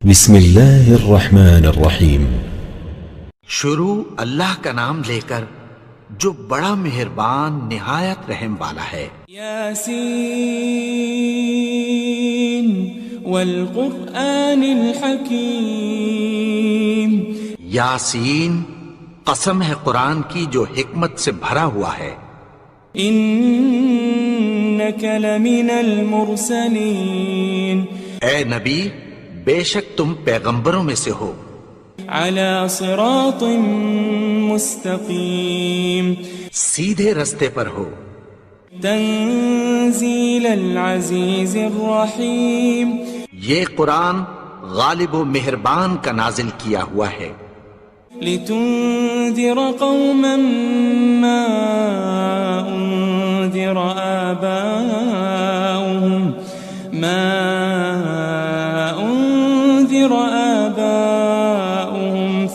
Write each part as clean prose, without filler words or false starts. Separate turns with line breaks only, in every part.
بسم اللہ الرحمن الرحیم۔
شروع اللہ کا نام لے کر جو بڑا مہربان نہایت رحم والا ہے۔
یاسین والقرآن الحکیم۔
یاسین، قسم ہے قرآن کی جو حکمت سے بھرا ہوا ہے۔
انک لمن المرسلین۔
اے نبی، بے شک تم پیغمبروں میں سے ہو۔
علی صراط مستقیم۔
سیدھے رستے پر ہو۔
تنزیل العزیز الرحیم۔
یہ قرآن غالب و مہربان کا نازل کیا ہوا ہے۔
لتنذر قوما ما انذر آباؤهم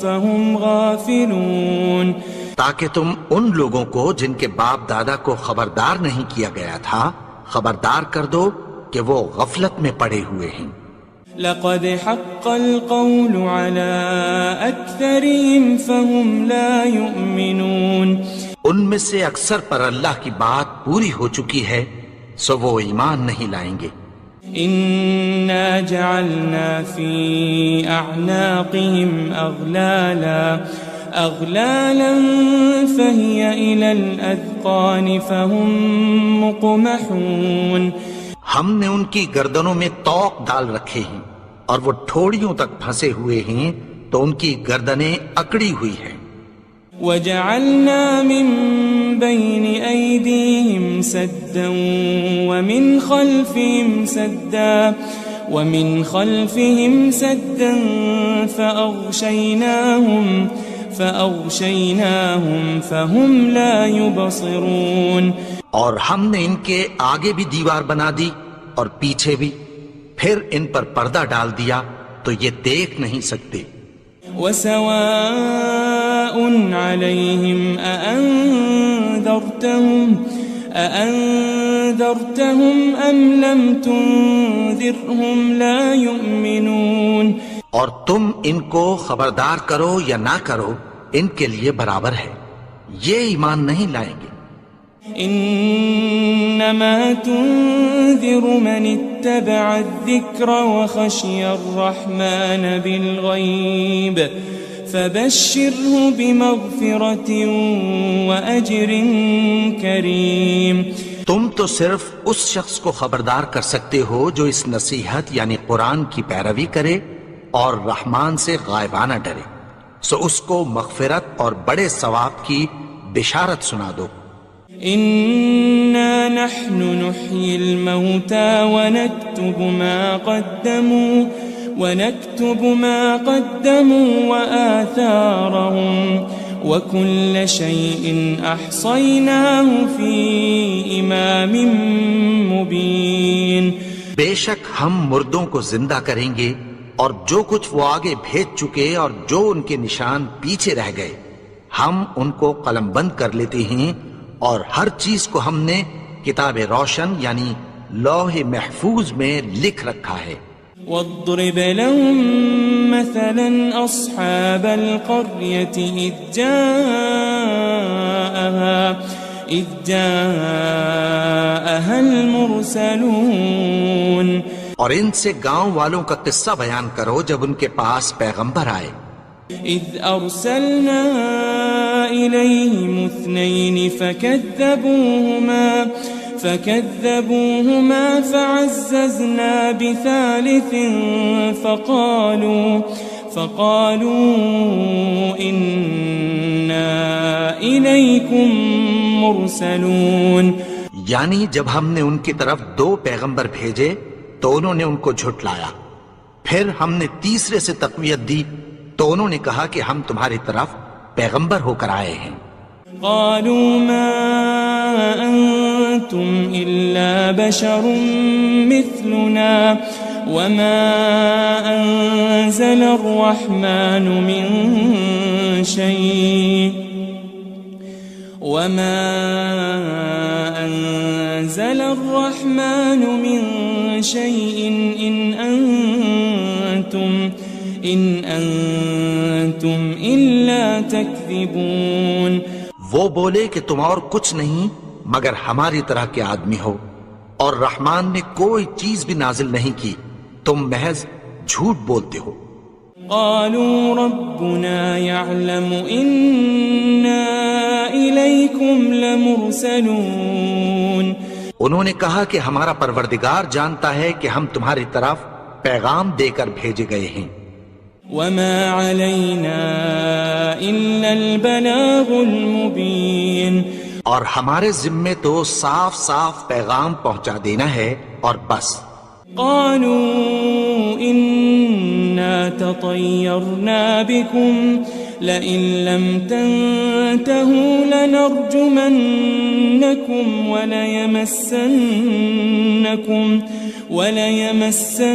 فهم غافلون۔
تاکہ تم ان لوگوں کو جن کے باپ دادا کو خبردار نہیں کیا گیا تھا خبردار کر دو کہ وہ غفلت میں پڑے ہوئے ہیں۔
لقد حق القول على أكثرهم فهم لا يؤمنون۔
ان میں سے اکثر پر اللہ کی بات پوری ہو چکی ہے سو وہ ایمان نہیں لائیں گے۔
إنا جعلنا في أعناقهم أغلالا فهي إلى الأذقان فهم مقمحون۔
ہم نے ان کی گردنوں میں طوق ڈال رکھے ہیں اور وہ ٹھوڑیوں تک پھنسے ہوئے ہیں تو ان کی گردنیں اکڑی ہوئی ہیں۔
وجعلنا من بين أيديهم سدا ومن خلفهم سدا فأغشيناهم فهم لا يبصرون۔
اور ہم نے ان کے آگے بھی دیوار بنا دی اور پیچھے بھی، پھر ان پر پردہ ڈال دیا تو یہ دیکھ نہیں سکتے۔
وسواء عليهم أأنذرتهم أم لم تنذرهم لا يؤمنون۔
اور تم ان کو خبردار کرو یا نہ کرو ان کے لیے برابر ہے، یہ ایمان نہیں لائیں گے۔
انما تنذر من اتبع الذکر وخشی الرحمن بالغیب فبشره بمغفرة وأجر کریم۔
تم تو صرف اس شخص کو خبردار کر سکتے ہو جو اس نصیحت یعنی قرآن کی پیروی کرے اور رحمان سے غائبانہ ڈرے، سو اس کو مغفرت اور بڑے ثواب کی بشارت سنا دو۔
إنا نحن نحيي الموتى ونكتب ما قدموا وآثارهم وكل شيء أحصيناه في إمام مبين۔
بے شک ہم مردوں کو زندہ کریں گے اور جو کچھ وہ آگے بھیج چکے اور جو ان کے نشان پیچھے رہ گئے ہم ان کو قلم بند کر لیتے ہیں، اور ہر چیز کو ہم نے کتاب روشن یعنی لوح محفوظ میں لکھ رکھا ہے۔
واضرب لهم مثلا أصحاب القرية إذ جاءها المرسلون۔
اور ان سے گاؤں والوں کا قصہ بیان کرو جب ان کے پاس پیغمبر آئے۔
إذ أرسلنا إليهم 2 فكذبوهما فعززنا بثالث فقالوا إنا إليكم مرسلون۔
یعنی جب ہم نے ان کی طرف 2 پیغمبر بھیجے تو انہوں نے ان کو جھٹلایا، پھر ہم نے تیسرے سے تقویت دی تو انہوں نے کہا کہ ہم تمہاری طرف پیغمبر ہو کر آئے ہیں۔
قالوا ما أنتم إلا بشر مثلنا وما أنزل الرحمن من شيء إن أنتم أنتم إلا تكذبون.
وہ بولے کہ تم اور کچھ نہیں مگر ہماری طرح کے آدمی ہو، اور رحمان نے کوئی چیز بھی نازل نہیں کی، تم محض جھوٹ بولتے ہو.
قالوا ربنا يعلم إنا إليكم لمرسلون.
انہوں نے کہا کہ ہمارا پروردگار جانتا ہے کہ ہم تمہاری طرف پیغام دے کر بھیجے گئے ہیں.
وما علينا إلا البلاغ المبين.
اور ہمارے ذمے تو صاف صاف پیغام پہنچا دینا ہے اور بس.
قالوا إنا تطيرنا بكم لئن لم تنتهوا لنرجمنكم وليمسنكم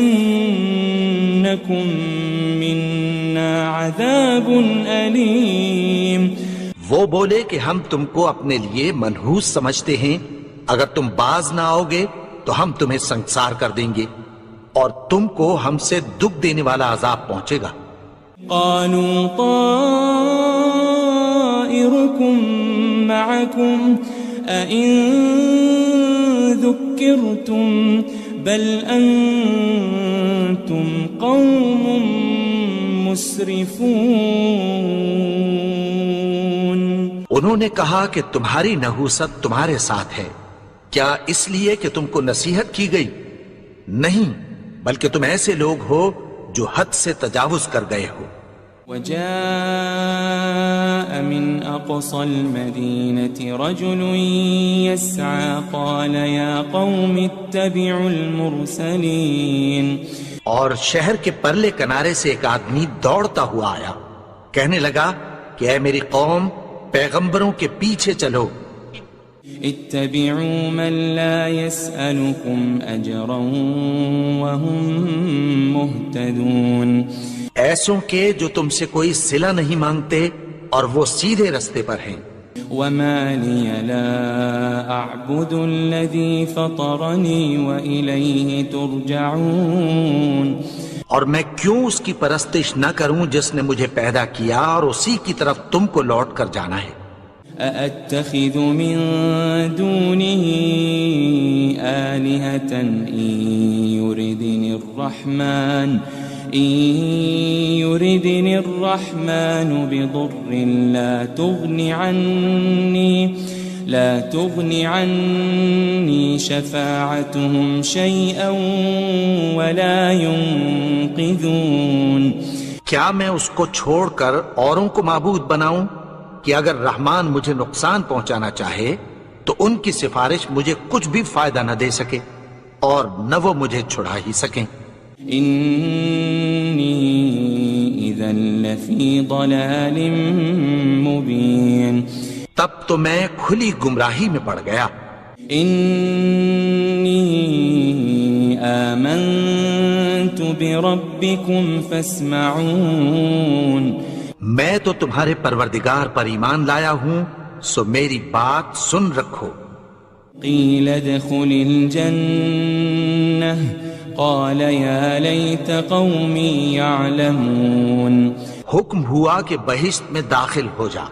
منا عذاب أليم.
وہ بولے کہ ہم تم کو اپنے لیے منحوس سمجھتے ہیں، اگر تم باز نہ آؤ گے تو ہم تمہیں سنسار کر دیں گے اور تم کو ہم سے دکھ دینے والا عذاب پہنچے گا.
قالوا طائركم معكم أئن ذكرتم بل أنتم قوم مسرفون.
انہوں نے کہا کہ تمہاری نحوست تمہارے ساتھ ہے، کیا اس لیے کہ تم کو نصیحت کی گئی؟ نہیں، بلکہ تم ایسے لوگ ہو جو حد سے تجاوز کر گئے ہو.
وجاء من أقصى المدينة رجل يسعى قال يا قوم اتبعوا المرسلين.
اور شہر کے پرلے کنارے سے ایک آدمی دوڑتا ہوا آیا، کہنے لگا کہ اے میری قوم، پیغمبروں کے پیچھے چلو.
اتبعوا من لا يسألكم أجرا وهم مهتدون.
ایسوں کے جو تم سے کوئی صلہ نہیں مانگتے اور وہ سیدھے رستے پر ہیں.
وما لي لا أعبد الذي فطرني وإليه ترجعون.
اور میں کیوں اس کی پرستش نہ کروں جس نے مجھے پیدا کیا اور اسی کی طرف تم کو لوٹ کر جانا ہے.
أأتخذ من دونه آلهة إن يردني الرحمن بضر لا تغن عني شفاعتهم شيئا ولا ينقذون.
کیا میں اس کو چھوڑ کر اوروں کو معبود بناؤں کہ اگر رحمان مجھے نقصان پہنچانا چاہے تو ان کی سفارش مجھے کچھ بھی فائدہ نہ دے سکے اور نہ وہ مجھے چھڑا ہی سکیں.
إني إذا لفي ضلال مبين.
تب تو میں کھلی گمراہی میں پڑ گیا.
إني آمنت بربكم فاسمعون.
میں تو تمہارے پروردگار پر ایمان لایا ہوں، سو میری بات سن رکھو.
قيل ادخل الجنة قال يا ليت قومي يعلمون.
حکم ہوا کہ بہشت میں داخل ہو جا.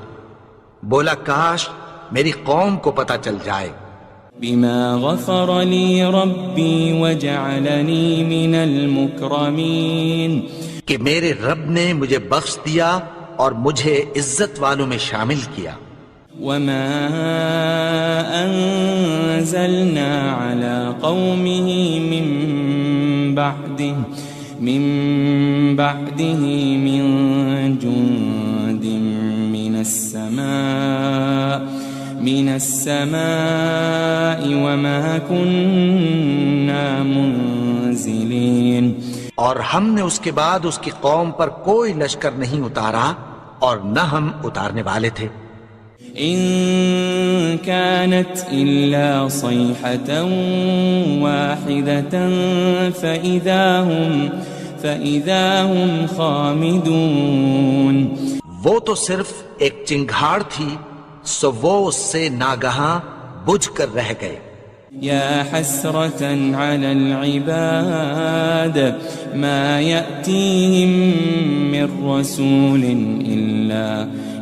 بولا کاش میری قوم کو پتہ چل جائے.
بما غفر لي ربي وجعلني من المكرمين.
کہ میرے رب نے مجھے بخش دیا اور مجھے عزت والوں میں شامل کیا.
وما أنزلنا على قومه من بعده من جند من السماء وما كنا منزلين.
اور ہم نے اس کے بعد اس کی قوم پر کوئی لشکر نہیں اتارا اور نہ ہم اتارنے والے تھے.
إن كانت إلا صيحة واحدة فإذا هم خامدون.
وہ تو صرف ایک چنگھاڑ تھی، سو وہ اس سے ناگہاں بجھ کر رہ گئے.
يا حسرة على العباد ما يأتيهم من رسول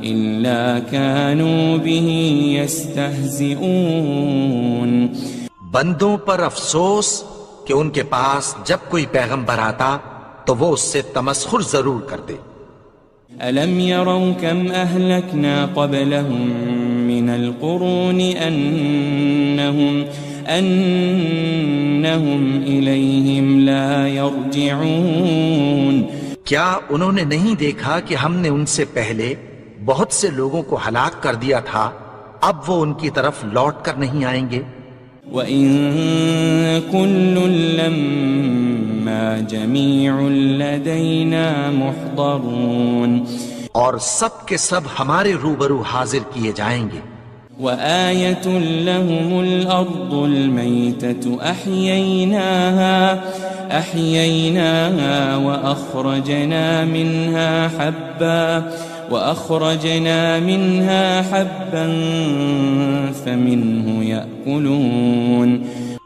إلا كانوا به يستهزئون.
بندوں پر افسوس کہ ان کے پاس جب کوئی پیغمبر آتا تو وہ اس سے تمسخر ضرور کرتے.
ألم يروا كم أهلكنا قبلهم من القرون أنهم إليهم لا يرجعون.
کیا انہوں نے نہیں دیکھا کہ ہم نے ان سے پہلے بہت سے لوگوں کو ہلاک کر دیا تھا، اب وہ ان کی طرف لوٹ کر نہیں آئیں گے.
وَإِن كُلٌّ لَمَّا جَمِيعٌ لَدَيْنَا مُحْضَرُونَ.
اور سب کے سب ہمارے روبرو حاضر کیے جائیں گے.
وَآيَةٌ لَهُمُ الْأَرْضُ الْمَيْتَةُ أَحْيَيْنَاهَا وَأَخْرَجْنَا مِنْهَا حَبًّا فَمِنْهُ يَأْكُلُونَ.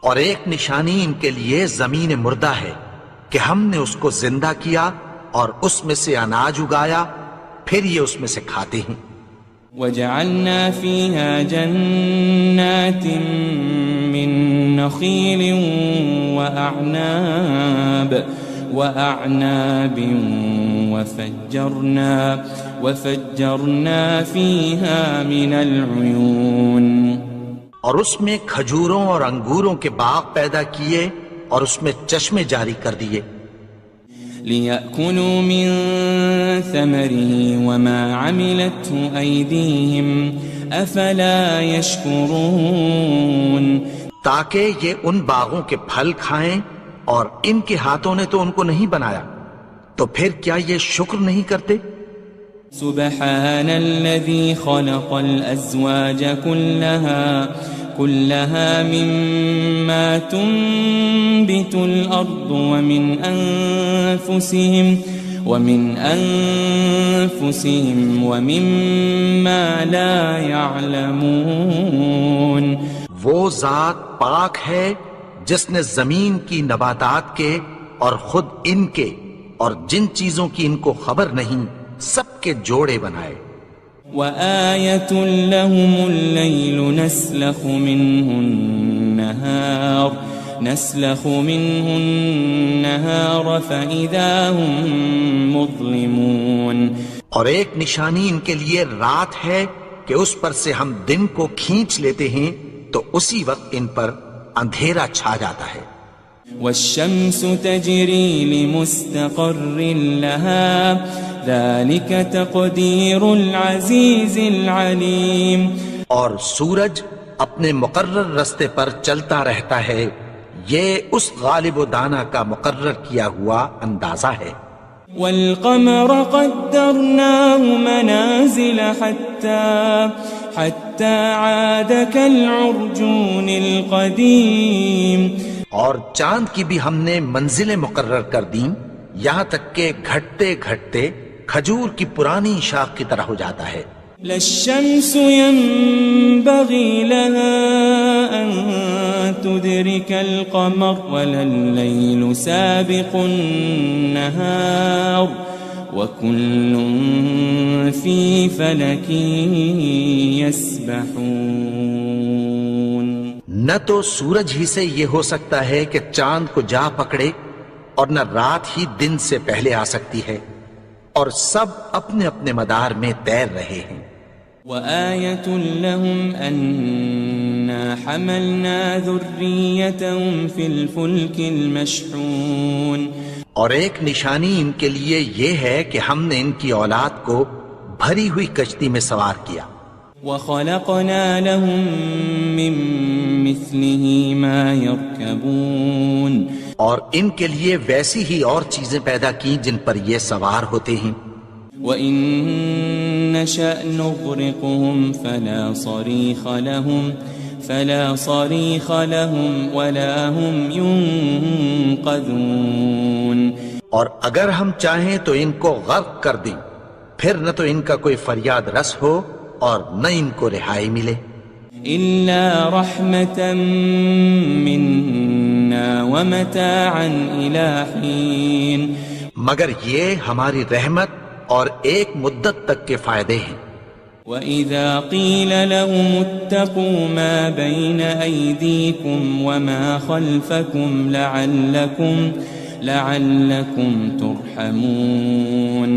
اور ایک نشانی ان کے لیے زمین مردہ ہے کہ ہم نے اس کو زندہ کیا اور اس میں سے اناج اگایا، پھر یہ اس میں سے کھاتے ہیں.
وَجَعَلْنَا فِيهَا جَنَّاتٍ مِّن نَخِيلٍ وَأَعْنَابٍ وَفَجَّرْنَا فِيهَا مِنَ الْعُيُونِ.
اور اس میں کھجوروں اور انگوروں کے باغ پیدا کیے اور اس میں چشمے جاری کر دیے.
لِيَأْكُلُوا مِن ثَمَرِهِ وَمَا عَمِلَتْهُ أَيْدِيهِمْ أَفَلَا يَشْكُرُونَ.
تاکہ یہ ان باغوں کے پھل کھائیں اور ان کے ہاتھوں نے تو ان کو نہیں بنایا، تو پھر کیا یہ شکر نہیں کرتے؟
سبحان الذي خلق الأزواج كلها مما تنبت الأرض ومن أنفسهم ومما لا يعلمون.
وہ ذات پاک ہے جس نے زمین کی نباتات کے اور خود ان کے اور جن چیزوں کی ان کو خبر نہیں سب کے جوڑے بنائے.
وَآيَةٌ لَهُمُ اللَّيْلُ نَسْلَخُ مِنْهُ النَّهَارَ فَإِذَا هُمْ مُظْلِمُونَ. اور ایک نشانی ان کے لیے رات ہے کہ اس پر سے ہم دن کو کھینچ لیتے ہیں تو اسی وقت ان پر اندھیرا چھا جاتا ہے. وَالشَّمْسُ تَجْرِي لِمُسْتَقَرٍّ لَهَا ذَلِكَ تَقْدِيرُ الْعَزِيزِ الْعَلِيمِ.
اور سورج اپنے مقرر رستے پر چلتا رہتا ہے، یہ اس غالب و دانا کا مقرر کیا ہوا اندازہ ہے.
وَالْقَمَرَ قَدَّرْنَاهُ مَنَازِلَ حَتَّى عَادَ كَالْعُرْجُونِ الْقَدِيمِ.
اور چاند کی بھی ہم نے منزلیں مقرر کر دیں، یہاں تک کہ گھٹتے گھٹتے کھجور کی پرانی شاخ کی طرح ہو جاتا ہے.
لَلشَّمْسُ يَنبَغِي لَهَا أَن تُدْرِكَ الْقَمَرَ وَلَلَّيْلُ سَابِقُ النَّهَارِ وَكُلٌّ فِي فَلَكٍ يَسْبَحُونَ.
نہ تو سورج ہی سے یہ ہو سکتا ہے کہ چاند کو جا پکڑے، اور نہ رات ہی دن سے پہلے آ سکتی ہے، اور سب اپنے اپنے مدار میں تیر رہے ہیں.
وَآيَةٌ لَهُمْ أَنَّا حَمَلْنَا ذُرِّيَّتَهُمْ فِي الْفُلْكِ الْمَشْحُونِ.
اور ایک نشانی ان کے لیے یہ ہے کہ ہم نے ان کی اولاد کو بھری ہوئی کشتی میں سوار کیا.
وَخَلَقْنَا لَهُم مِّن مِّثْلِهِ مَا يَرْكَبُونَ.
اور ان کے لیے ویسی ہی اور چیزیں پیدا کی جن پر یہ سوار ہوتے ہیں.
وَإِن نَّشَأْ نُغْرِقْهُمْ فَلَا صَرِيخَ لَهُمْ وَلَا هُمْ يُنقَذُونَ.
اور اگر ہم چاہیں تو ان کو غرق کر دیں، پھر نہ تو ان کا کوئی فریاد رس ہو اور نہ ان کو رہائی ملے.
إلا رحمة منا ومتاعا إلى حين
مگر یہ ہماری رحمت اور ایک مدت تک کے فائدے ہیں.
وَإِذَا قِيلَ لَهُمُ اتَّقُوا مَا بَيْنَ أَيْدِيكُمْ وَمَا خَلْفَكُمْ لَعَلَّكُمْ تُرْحَمُونَ.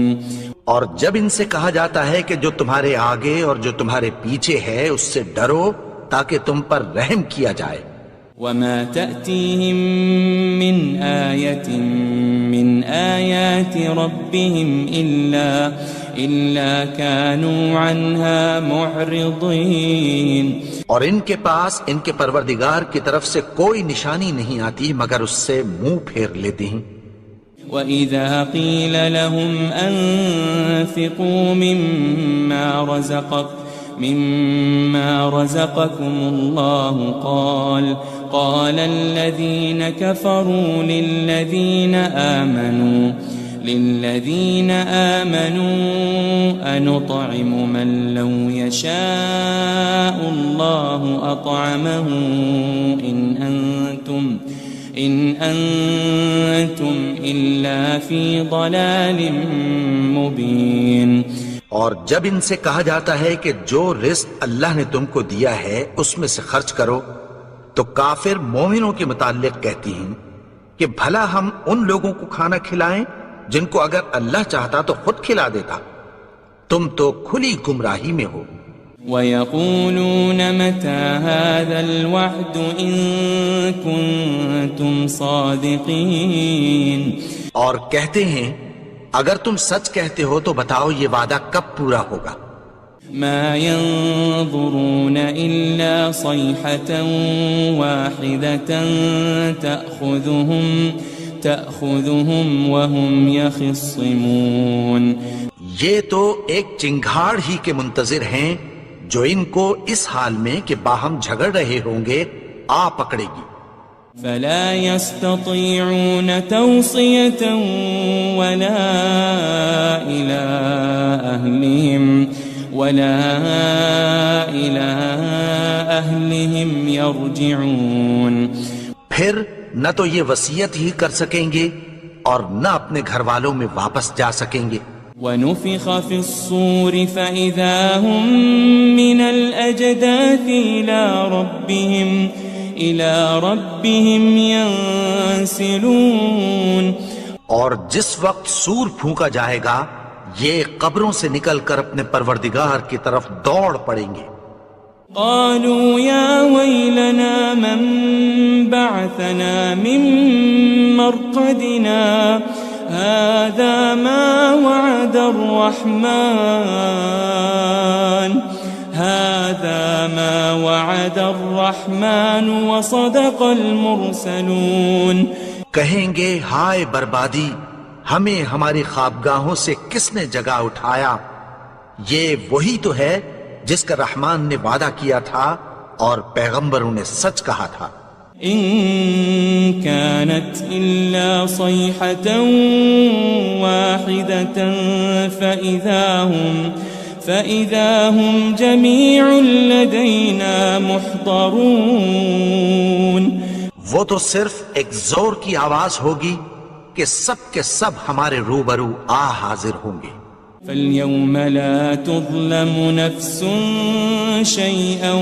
اور جب ان سے کہا جاتا ہے کہ جو تمہارے آگے اور جو تمہارے پیچھے ہے اس سے ڈرو تاکہ تم پر رحم کیا جائے.
وَمَا تَأْتِيهِم مِّنْ آيَةٍ مِّنْ آيَاتِ رَبِّهِمْ إِلَّا كَانُوا عَنْهَا مُعْرِضِينَ.
اور ان کے پاس ان کے پروردگار کی طرف سے کوئی نشانی نہیں آتی مگر اس سے منہ پھیر لیتے ہیں.
وَإِذَا قِيلَ لَهُمْ أَنفِقُوا مِمَّا رَزَقَكُمُ اللَّهُ قَالَ الَّذِينَ كَفَرُوا لِلَّذِينَ آمَنُوا أَنُطْعِمُ مَن لَّوْ يَشَاءُ اللَّهُ أَطْعَمَهُ إِنْ أَنْتُمْ إِلَّا فِي ضَلَالٍ مُبِينٍ.
اور جب ان سے کہا جاتا ہے کہ جو رزق اللہ نے تم کو دیا ہے اس میں سے خرچ کرو تو کافر مومنوں کے متعلق کہتی ہیں کہ بھلا ہم ان لوگوں کو کھانا کھلائیں جن کو اگر اللہ چاہتا تو خود کھلا دیتا. تم تو کھلی گمراہی میں ہو.
وَيَقُولُونَ مَتَى هَذَا الْوَعْدُ إِن كُنتُمْ صَادِقِينَ.
اور کہتے ہیں اگر تم سچ کہتے ہو تو بتاؤ یہ وعدہ کب پورا ہوگا.
مَا يَنظُرُونَ إِلَّا صَيْحَةً وَاحِدَةً تَأْخُذُهُمْ وَهُمْ يَخِصِّمُونَ.
یہ تو ایک چنگھاڑ ہی کے منتظر ہیں جو ان کو اس حال میں کہ باہم جھگڑ رہے ہوں گے آ پکڑے گی.
فلا يستطيعون توصية ولا إلى أهلهم يرجعون.
پھر نہ تو یہ وصیت ہی کر سکیں گے اور نہ اپنے گھر والوں میں واپس جا سکیں گے.
وَنُفِخَ فِي الصُّورِ فَإِذَا هُم مِّنَ الْأَجْدَاثِ إِلَى رَبِّهِمْ يَنسِلُونَ.
اور جس وقت سور پھونکا جائے گا یہ قبروں سے نکل کر اپنے پروردگار کی طرف دوڑ پڑیں گے.
قالوا يا ويلنا من بعثنا من مرقدنا هذا ما وعد الرحمن وصدق المرسلون.
کہیں گے ہائے بربادی ہمیں ہماری خوابگاہوں سے کس نے جگا اٹھایا. یہ وہی تو ہے جس کا رحمان نے وعدہ کیا تھا اور پیغمبروں نے سچ کہا تھا.
ان كانت الا صيحة واحدة فإذا هم جميع لدينا محضرون.
وہ تو صرف ایک زور کی آواز ہوگی کہ سب کے سب ہمارے روبرو حاضر ہوں گے.
فَالْيَوْمَ لَا تُظْلَمُ نَفْسٌ شَيْئًا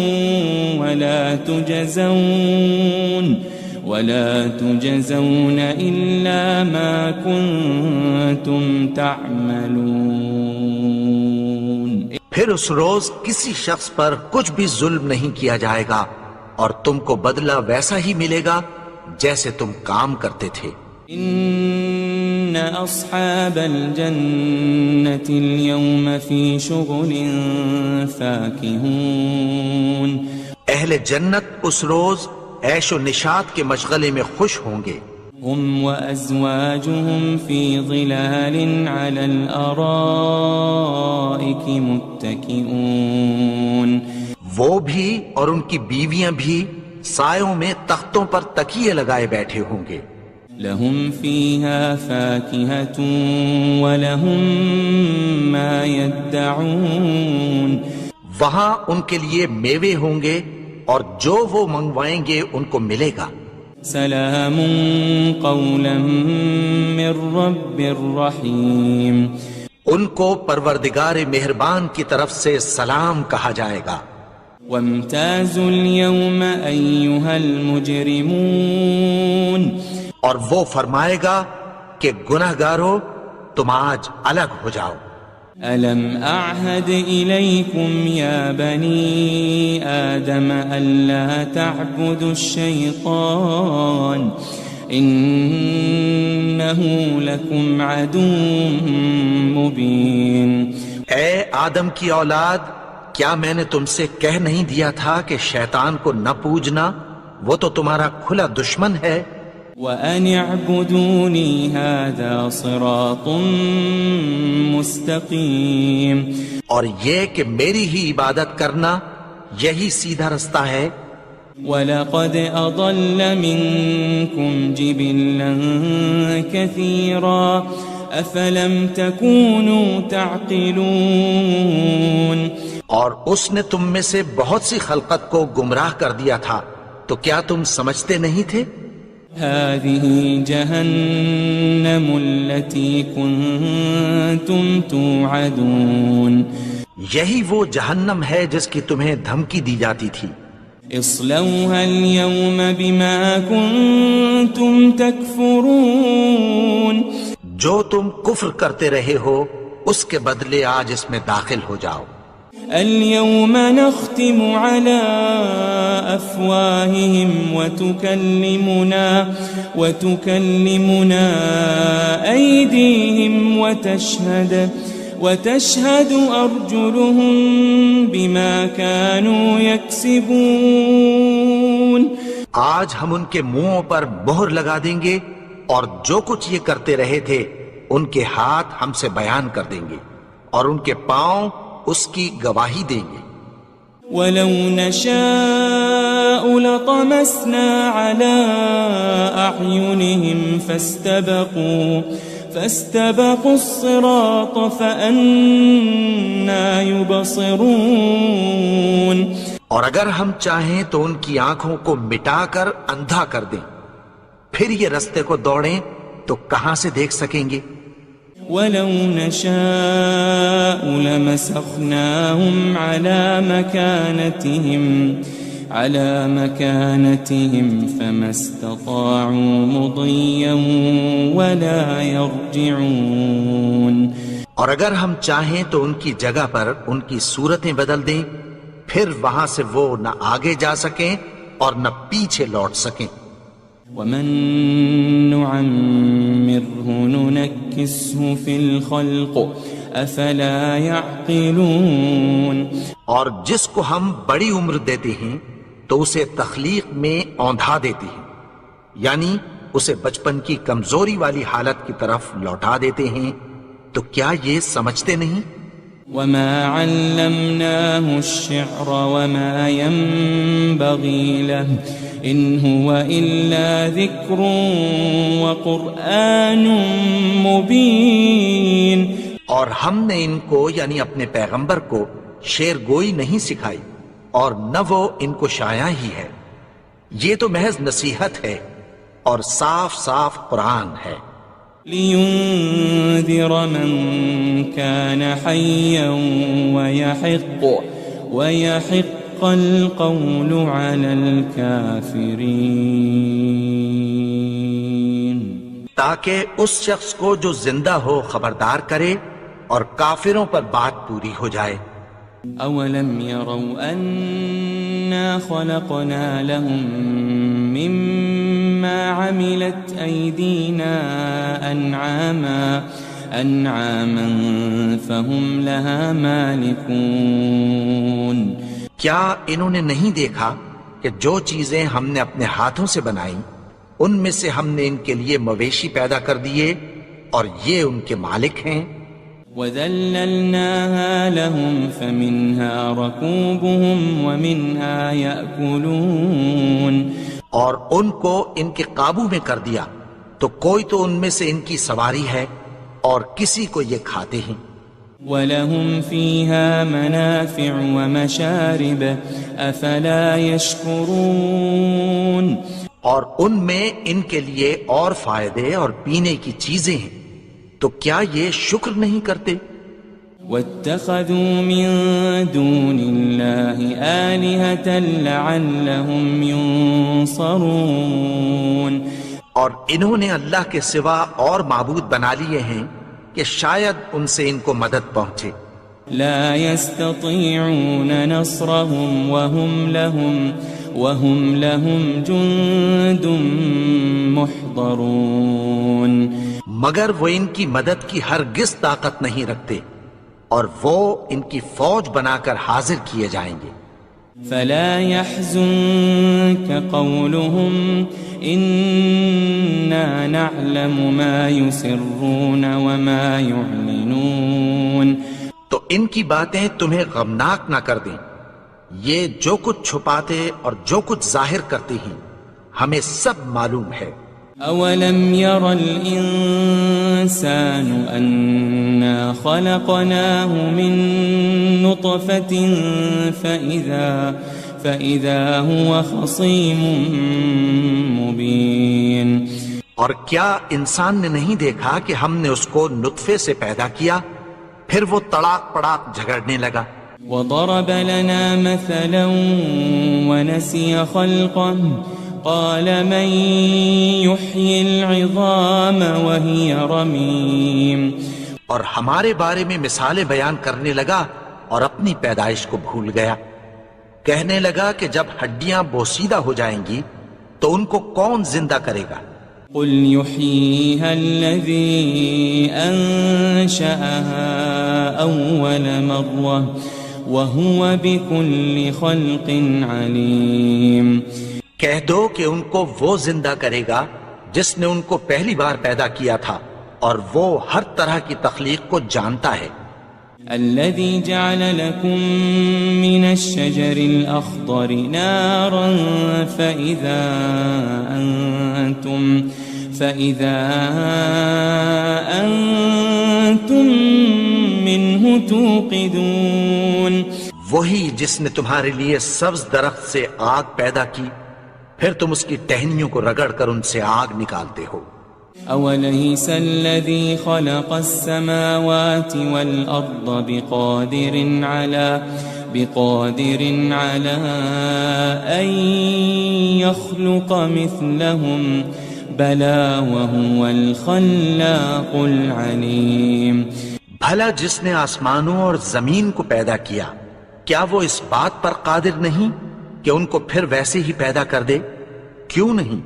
وَلَا تُجَزَوْنَ إِلَّا مَا كُنتُمْ تَعْمَلُونَ.
پھر اس روز کسی شخص پر کچھ بھی ظلم نہیں کیا جائے گا اور تم کو بدلہ ویسا ہی ملے گا جیسے تم کام کرتے تھے.
ان اصحاب الجنة اليوم في شغل فاكهون.
اہل جنت اس روز عیش و نشاط کے مشغلے میں خوش ہوں گے.
هم وازواجهم في ظلال على الارائك متكئون.
وہ بھی اور ان کی بیویاں بھی سایوں میں تختوں پر تکیے لگائے بیٹھے ہوں گے.
لهم فيها فاكهة ولهم ما يدعون.
وہاں ان کے لیے میوے ہوں گے اور جو وہ منگوائیں گے ان کو ملے گا۔
سلام قولا من رب الرحیم،
ان کو پروردگار مہربان کی طرف سے سلام کہا جائے گا۔
وامتازوا اليوم ایھا المجرمون،
اور وہ فرمائے گا کہ گنہگارو تم آج الگ ہو جاؤ۔
ألم أعهد إليكم يا بني آدم ألا تعبدوا الشيطان إنه لكم عدو مبين۔
اے آدم کی اولاد، کیا میں نے تم سے کہہ نہیں دیا تھا کہ شیطان کو نہ پوجنا، وہ تو تمہارا کھلا دشمن ہے۔
وَأَنِ اعْبُدُونِي هَذَا صِرَاطٌ مُسْتَقِيمٌ،
اور یہ کہ میری ہی عبادت کرنا یہی سیدھا رستہ ہے۔
وَلَقَدْ أَضَلَّ مِنْكُمْ جِبِلًّا كَثِيرًا أَفَلَمْ تَكُونُوا تَعْقِلُونَ،
اور اس نے تم میں سے بہت سی خلقت کو گمراہ کر دیا تھا، تو کیا تم سمجھتے نہیں تھے؟
هذه جهنم التي كنتم توعدون،
یہی وہ جہنم ہے جس کی تمہیں دھمکی دی جاتی تھی۔
اصلوها اليوم بما كنتم تكفرون،
جو تم کفر کرتے رہے ہو اس کے بدلے آج اس میں داخل ہو جاؤ۔
اليوم نختم على أفواههم وتكلمنا أيديهم وتشهد أرجلهم بما كانوا يكسبون،
آج ہم ان کے منہوں پر مہر لگا دیں گے اور جو کچھ یہ کرتے رہے تھے ان کے ہاتھ ہم سے بیان کر دیں گے اور ان کے پاؤں اس کی گواہی دیں گے۔
وَلَوْ نَشَاءُ لَطَمَسْنَا عَلَىٰ أَعْيُنِهِمْ فَاسْتَبَقُوا الصِّرَاطَ فَأَنَّىٰ يُبْصِرُونَ،
اور اگر ہم چاہیں تو ان کی آنکھوں کو مٹا کر اندھا کر دیں، پھر یہ رستے کو دوڑیں تو کہاں سے دیکھ سکیں گے؟
وَلَوْ نَشَاءُ لَمَسَخْنَاهُمْ عَلَى مَكَانَتِهِمْ فَمَا اسْتَطَاعُوا مُضِيًّا وَلَا يَرْجِعُونَ،
اور اگر ہم چاہیں تو ان کی جگہ پر ان کی صورتیں بدل دیں، پھر وہاں سے وہ نہ آگے جا سکیں اور نہ پیچھے لوٹ سکیں۔
وَمَن نُعَمِّرْهُ نُنَكِّسْهُ فِي الْخَلْقِ أَفَلَا يَعْقِلُونَ،
اور جس کو ہم بڑی عمر دیتے ہیں تو اسے تخلیق میں اوندھا دیتے ہیں، یعنی اسے بچپن کی کمزوری والی حالت کی طرف لوٹا دیتے ہیں، تو کیا یہ سمجھتے نہیں؟
وَمَا عَلَّمْنَاهُ الشِّعْرَ وَمَا يَنبَغِي لَهُ إِنْ هُوَ إِلَّا ذِكْرٌ وَقُرْآنٌ مُبِينٌ،
اور ہم نے ان کو یعنی اپنے پیغمبر کو شعر گوئی نہیں سکھائی اور نہ وہ ان کو شایع ہی ہے، یہ تو محض نصیحت ہے اور صاف صاف قرآن ہے۔
لِيُنذِرَ مَن كَانَ حَيًّا وَيَحِقَّ الْقَوْلُ عَلَى الْكَافِرِينَ،
تاکہ اس شخص کو جو زندہ ہو خبردار کرے اور کافروں پر بات پوری ہو جائے۔
أَوَلَمْ يَرَوْا أَنَّا خَلَقْنَا لَهُم مِّمَّا عَمِلَتْ أَيْدِينَا أَنْعَامًا فَهُمْ لَهَا مَالِكُونَ،
کیا انہوں نے نہیں دیکھا کہ جو چیزیں ہم نے اپنے ہاتھوں سے بنائیں ان میں سے ہم نے ان کے لیے مویشی پیدا کر دیے اور یہ ان کے مالک ہیں۔
وَذَلَّلْنَاهَا لَهُمْ فَمِنْهَا رَكُوبُهُمْ وَمِنْهَا يَأْكُلُونَ،
اور ان کو ان کے قابو میں کر دیا تو کوئی تو ان میں سے ان کی سواری ہے اور کسی کو یہ کھاتے ہیں۔
وَلَهُمْ فِيهَا مَنَافِعُ وَمَشَارِبُ أَفَلَا يَشْكُرُونَ
اور ان میں ان کے لیے اور فائدے اور پینے کی چیزیں ہیں، تو کیا یہ شکر نہیں کرتے؟
وَاتَّخَذُوا مِن دُونِ اللَّهِ آلِهَةً لَعَلَّهُمْ يُنصَرُونَ
اور انہوں نے اللہ کے سوا اور معبود بنا لیے ہیں کہ شاید ان سے ان کو مدد پہنچے۔
لا يستطيعون نصرهم وهم لهم جند محضرون
مگر وہ ان کی مدد کی ہرگز طاقت نہیں رکھتے، اور وہ ان کی فوج بنا کر حاضر کیے جائیں گے۔
فلا يحزنك قولهم إنا نعلم ما يسرون وما يعلنون
تو ان کی باتیں تمہیں غمناک نہ کر دیں، یہ جو کچھ چھپاتے اور جو کچھ ظاہر کرتے ہیں ہمیں سب معلوم ہے۔
أولم ير الإنسان أنا خلقناه من نطفة فإذا هو خصيم مبين
اور کیا انسان نے نہیں دیکھا کہ ہم نے اس کو نطفے سے پیدا کیا، پھر وہ تڑاک پڑاک جھگڑنے لگا۔
وضرب لنا مثلا ونسي خلقه قال من يحيي العظام وهي رميم
اور ہمارے بارے میں مثالیں بیان کرنے لگا اور اپنی پیدائش کو بھول گیا، کہنے لگا کہ جب ہڈیاں بوسیدہ ہو جائیں گی تو ان کو کون زندہ کرے گا؟
قل يحييها الذي أنشأها أول مرة وهو بكل خلق عليم
کہہ دو کہ ان کو وہ زندہ کرے گا جس نے ان کو پہلی بار پیدا کیا تھا، اور وہ ہر طرح کی تخلیق کو جانتا ہے۔
الذي جعل لكم من الشجر الأخضر نارا فإذا أنتم منه توقدون
وہی جس نے تمہارے لیے سبز درخت سے آگ پیدا کی، پھر تم اس کی ٹہنیوں کو رگڑ کر ان سے آگ نکالتے ہو۔
أوليس الذي خلق السماوات والأرض بقادر على أن يخلق مثلهم بلى وهو الخلاق العليم
بھلا جس نے آسمانوں اور زمین کو پیدا کیا، کیا وہ اس بات پر قادر نہیں کہ ان کو پھر ویسے ہی پیدا کر دے؟ کیوں نہیں؟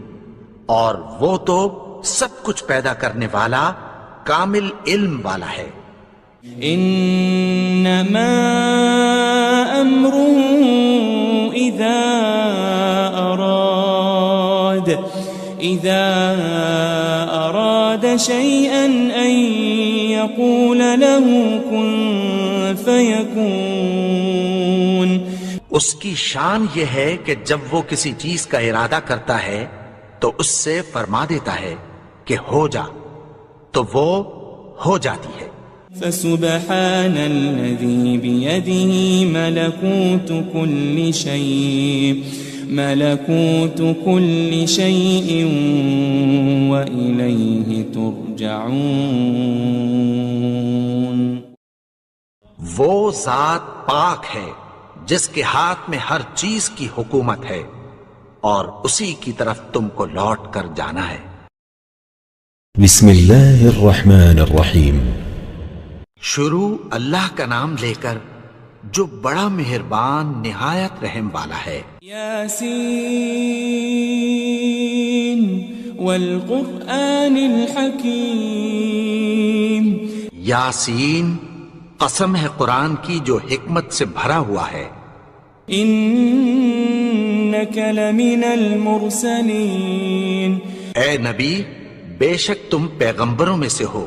اور وہ تو سب کچھ پیدا کرنے والا، کامل علم والا ہے۔
انما امره اذا اراد شيئا ان يقول له كن فيكون
اس کی شان یہ ہے کہ جب وہ کسی چیز کا ارادہ کرتا ہے تو اس سے فرما دیتا ہے کہ ہو جا، تو وہ ہو جاتی ہے۔
فسبحان الذي بيده ملكوت كل شيء وإليه ترجعون
وہ ذات پاک ہے جس کے ہاتھ میں ہر چیز کی حکومت ہے، اور اسی کی طرف تم کو لوٹ کر جانا ہے۔
بسم اللہ الرحمن الرحیم۔
شروع اللہ کا نام لے کر جو بڑا مہربان نہایت رحم والا ہے۔
یاسین والقرآن الحکیم۔
یاسین، قسم ہے قرآن کی جو حکمت سے بھرا ہوا ہے۔
انک لمن المرسلین۔
اے نبی، بے شک تم پیغمبروں میں سے ہو۔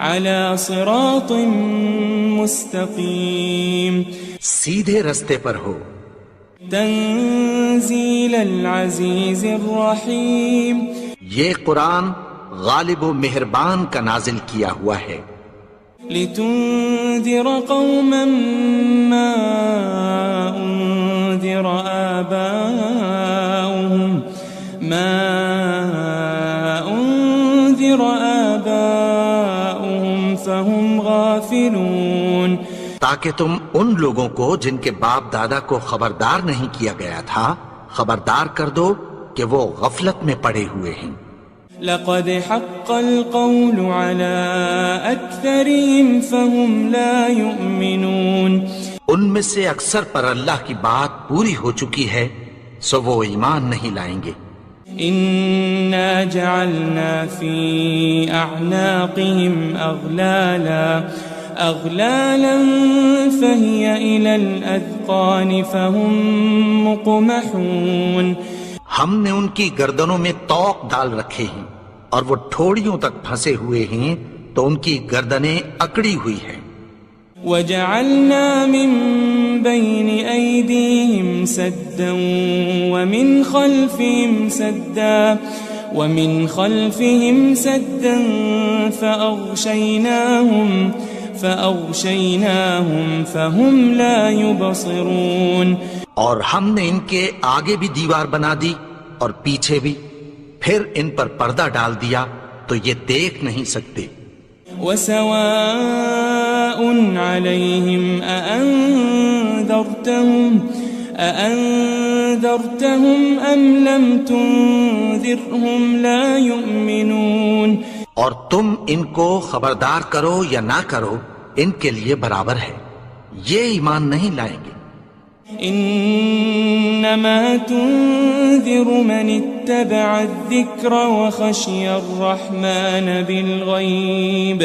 علی صراط مستقیم۔
سیدھے رستے پر ہو۔
تنزیل العزیز الرحیم۔
یہ قرآن غالب و مہربان کا نازل کیا ہوا ہے۔
لتنذر قوما ما أنذر آباؤهم فهم غافلون،
تاکہ تم ان لوگوں کو جن کے باپ دادا کو خبردار نہیں کیا گیا تھا خبردار کر دو کہ وہ غفلت میں پڑے ہوئے ہیں۔
لقد حق القول على أكثرهم فهم لا يؤمنون،
ان میں سے اکثر پر اللہ کی بات پوری ہو چکی ہے سو وہ ایمان نہیں لائیں گے۔
إنا جعلنا في أعناقهم أغلالا فهي إلى الأذقان فهم مقمحون،
ہم نے ان کی گردنوں میں طوق ڈال رکھے ہیں اور وہ ٹھوڑیوں تک پھنسے ہوئے ہیں تو ان کی گردنیں اکڑی ہوئی ہیں۔
وجعلنا من بين أيديهم سدا ومن خلفهم سدا فأغشيناهم فهم لا يبصرون،
اور ہم نے ان کے آگے بھی دیوار بنا دی اور پیچھے بھی، پھر ان پر پردہ ڈال دیا تو یہ دیکھ نہیں سکتے۔
وسواء عليهم أأنذرتهم أم لم تنذرهم لا يؤمنون،
اور تم ان کو خبردار کرو یا نہ کرو ان کے لیے برابر ہے، یہ ایمان نہیں لائیں گے۔
انما تنذر من اتبع الذکر وخشی الرحمن بالغیب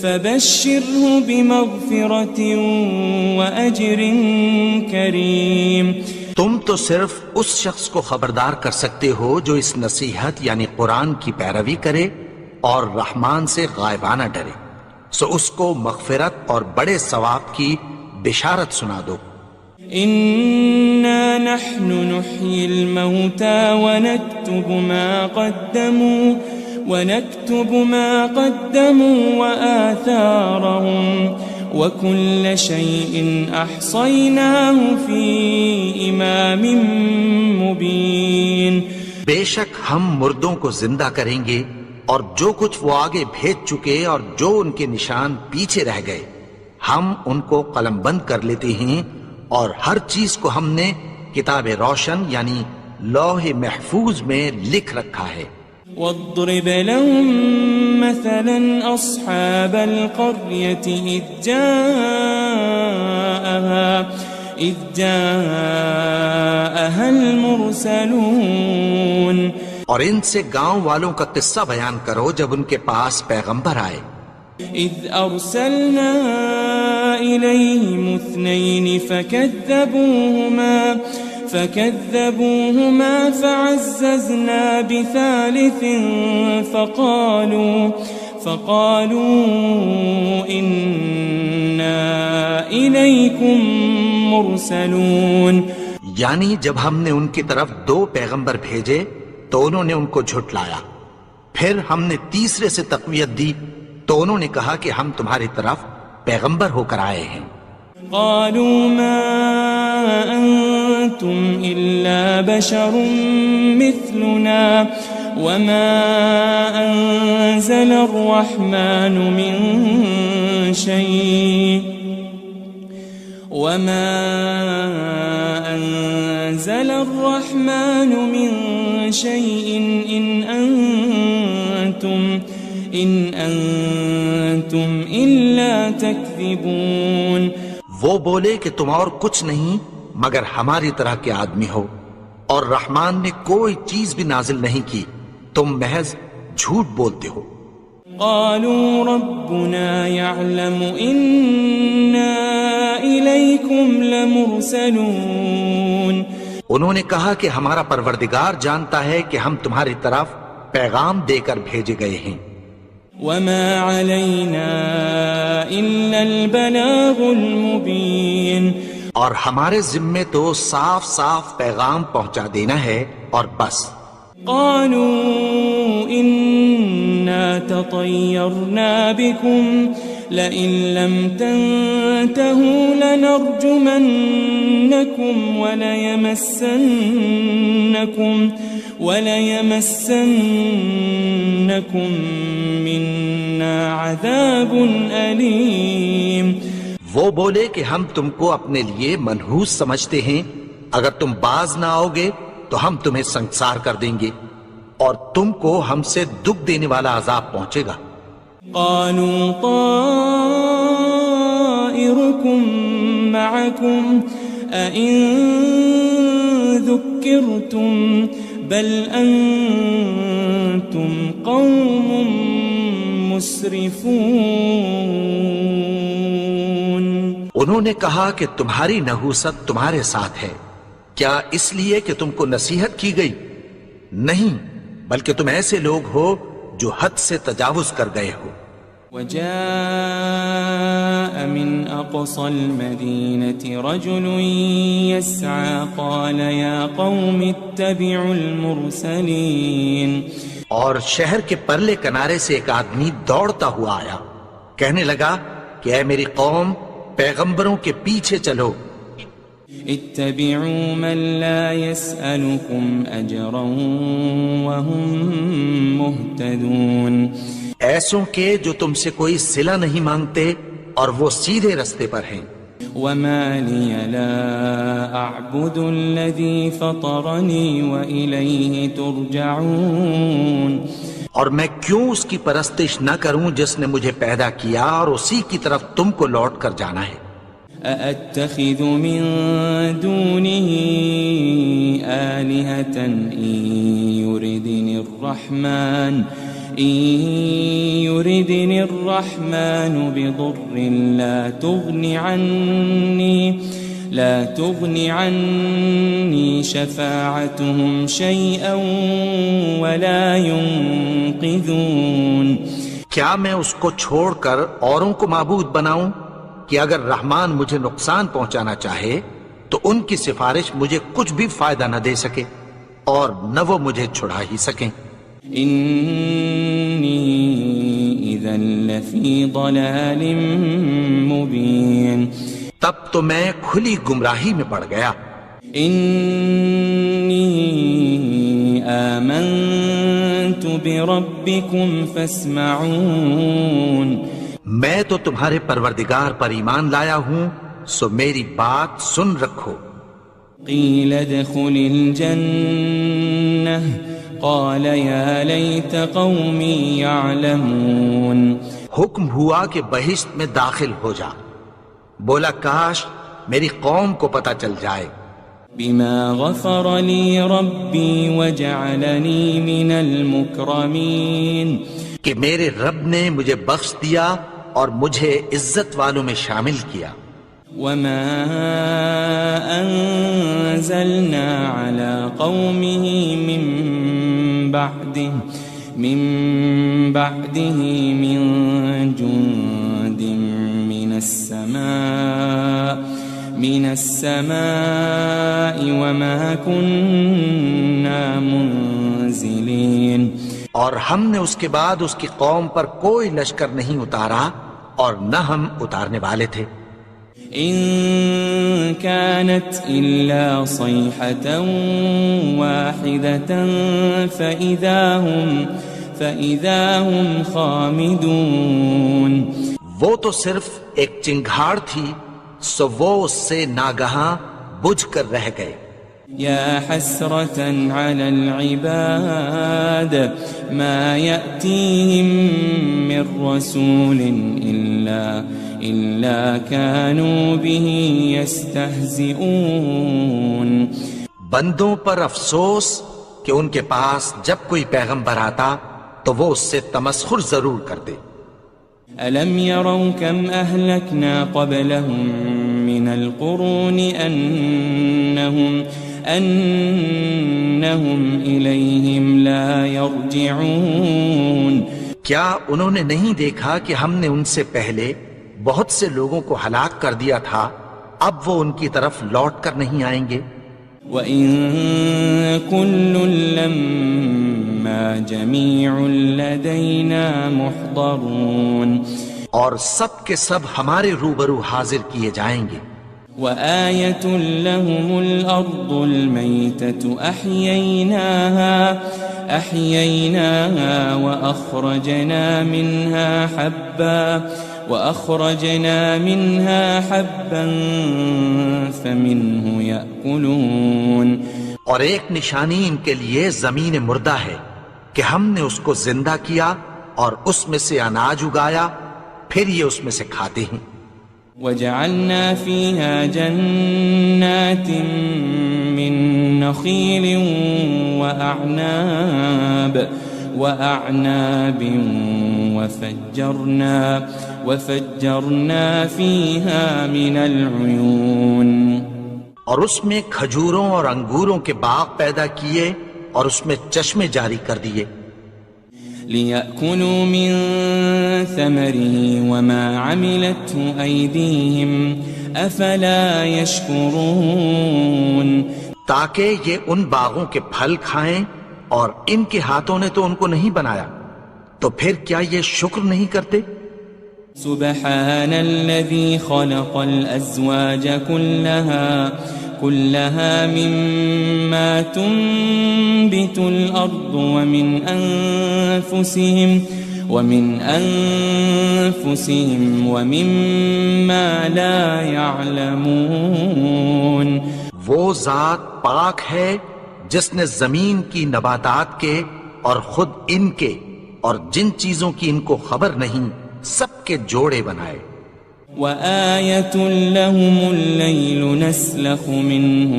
فبشره بمغفرة واجر کریم،
تم تو صرف اس شخص کو خبردار کر سکتے ہو جو اس نصیحت یعنی قرآن کی پیروی کرے اور رحمان سے غائبانہ ڈرے، سو اس کو مغفرت اور بڑے ثواب کی بشارت سنا دو۔
إنا نحن نحيي الموتى ونكتب ما قدموا وآثارهم وكل شيء أحصيناه في إمام مبين،
بے شک ہم مردوں کو زندہ کریں گے اور جو کچھ وہ آگے بھیج چکے اور جو ان کے نشان پیچھے رہ گئے ہم ان کو قلم بند کر لیتے ہیں، اور ہر چیز کو ہم نے کتاب روشن یعنی لوح محفوظ میں لکھ رکھا ہے۔
واضرب لهم مثلا أصحاب القرية إذ جاءها المرسلون،
اور ان سے گاؤں والوں کا قصہ بیان کرو جب ان کے پاس پیغمبر آئے۔
إذ أرسلنا إليهم 2 فكذبوهما فعززنا بثالث فقالوا إنا إليكم مرسلون،
یعنی جب ہم نے ان کی طرف 2 پیغمبر بھیجے تو انہوں نے ان کو جھٹلایا، پھر ہم نے تیسرے سے تقویت دی تو انہوں نے کہا کہ ہم تمہاری طرف پیغمبر ہو کر آئے ہیں۔
قالوا ما أنتم إلا بشر مثلنا وما أنزل الرحمن من شيء إن أنتم إلا تكذبون،
وہ بولے کہ تم اور کچھ نہیں مگر ہماری طرح کے آدمی ہو، اور رحمان نے کوئی چیز بھی نازل نہیں کی، تم محض جھوٹ بولتے ہو۔
قالوا ربنا يعلم إنا إليكم لمرسلون،
انہوں نے کہا کہ ہمارا پروردگار جانتا ہے کہ ہم تمہاری طرف پیغام دے کر بھیجے گئے ہیں۔
وما علينا إلا البلاغ المبين،
اور ہمارے ذمے تو صاف صاف پیغام پہنچا دینا ہے اور بس۔
قالوا إنا تطيرنا بكم لئن لم تنتهوا لنرجمنكم وليمسنكم منا عذاب أليم.
وہ بولے کہ ہم تم کو اپنے لیے منحوس سمجھتے ہیں، اگر تم باز نہ آؤ گے تو ہم تمہیں سنسار کر دیں گے اور تم کو ہم سے دکھ دینے والا عذاب پہنچے گا.
قالوا طائركم معكم أئن ذكرتم بل أنتم قوم مسرفون.
انہوں نے کہا کہ تمہاری نحوست تمہارے ساتھ ہے، کیا اس لیے کہ تم کو نصیحت کی گئی؟ نہیں، بلکہ تم ایسے لوگ ہو جو حد سے تجاوز کر گئے ہو.
وجاء من أقصى المدينة رجل يسعى قال يا قوم اتبعوا المرسلين.
اور شہر کے پرلے کنارے سے ایک آدمی دوڑتا ہوا آیا، کہنے لگا کہ اے میری قوم، پیغمبروں کے پیچھے چلو.
اتبعوا من لا يسألكم أجرا وهم مهتدون.
ایسوں کے جو تم سے کوئی صلہ نہیں مانگتے اور وہ سیدھے رستے پر ہیں.
وما لي لا أعبد الذي فطرني وإليه ترجعون.
اور میں کیوں اس کی پرستش نہ کروں جس نے مجھے پیدا کیا اور اسی کی طرف تم کو لوٹ کر جانا ہے.
أأتخذ من دونه آلهة إن يردني الرحمن بضر لا تغن عني شفاعتهم شيئا ولا ينقذون.
کیا میں اس کو چھوڑ کر اوروں کو معبود بناؤں کہ اگر رحمان مجھے نقصان پہنچانا چاہے تو ان کی سفارش مجھے کچھ بھی فائدہ نہ دے سکے اور نہ وہ مجھے چھڑا ہی سکیں.
إني إذا لفي ضلال مبين.
تب تو میں کھلی گمراہی میں پڑ گیا.
إني آمنت بربكم فاسمعون.
میں تو تمہارے پروردگار پر ایمان لایا ہوں، سو میری بات سن رکھو.
قيل ادخل الجنة قال يا ليت قومي يعلمون.
حکم ہوا کہ بہشت میں داخل ہو جا. بولا کاش میری قوم کو پتہ چل جائے.
بما غفر لي ربي وجعلني من المكرمين.
کہ میرے رب نے مجھے بخش دیا اور مجھے عزت والوں میں شامل کیا.
وما أنزلنا على قومه من بعده من جند من السماء وما كنا منزلين.
اور ہم نے اس کے بعد اس کی قوم پر کوئی لشکر نہیں اتارا اور نہ ہم اتارنے والے تھے.
إن كانت إلا صيحة واحدة فإذا هم خامدون.
وہ تو صرف ایک چنگھاڑ تھی، سو وہ اس سے ناگہاں بجھ کر رہ گئے.
يا حسرة على العباد ما يأتيهم من رسول إلا كانوا به يستهزئون.
بندوں پر افسوس کہ ان کے پاس جب کوئی پیغمبر آتا تو وہ اس سے تمسخر ضرور کرتے.
ألم يروا كم أهلكنا قبلهم من القرون أنهم إليهم لا يرجعون.
کیا انہوں نے نہیں دیکھا کہ ہم نے ان سے پہلے بہت سے لوگوں کو ہلاک کر دیا تھا، اب وہ ان کی طرف لوٹ کر نہیں آئیں گے.
وَإِن كُلٌّ لَمَّا جَمِيعٌ لَدَيْنَا مُحْضَرُونَ.
اور سب کے سب ہمارے روبرو حاضر کیے جائیں گے.
وآية لهم الأرض الميتة أحييناها وأخرجنا منها حبا فمنه يأكلون.
اور ایک نشانی ان کے لیے زمین مردہ ہے کہ ہم نے اس کو زندہ کیا اور اس میں سے اناج اگایا، پھر یہ اس میں سے کھاتے ہیں.
وجعلنا فيها جنات من نخيل وأعناب وفجرنا فيها من العيون.
اور اس میں کھجوروں اور انگوروں کے باغ پیدا کیے اور اس میں چشمے جاری کر دیے.
لِيَأْكُلُوا مِن ثَمَرِهِ وَمَا عَمِلَتْهُ أَيْدِيهِمْ أَفَلَا يَشْكُرُونَ.
تاکہ یہ ان باغوں کے پھل کھائیں اور ان کے ہاتھوں نے تو ان کو نہیں بنایا، تو پھر کیا یہ شکر نہیں کرتے؟
سبحان الذي خلق الأزواج كلها مما تنبت الأرض ومن أنفسهم ومما لا يعلمون.
وہ ذات پاک ہے جس نے زمین کی نباتات کے اور خود ان کے اور جن چیزوں کی ان کو خبر نہیں سب کے جوڑے بنائے.
وآية لهم الليل نسلخ منه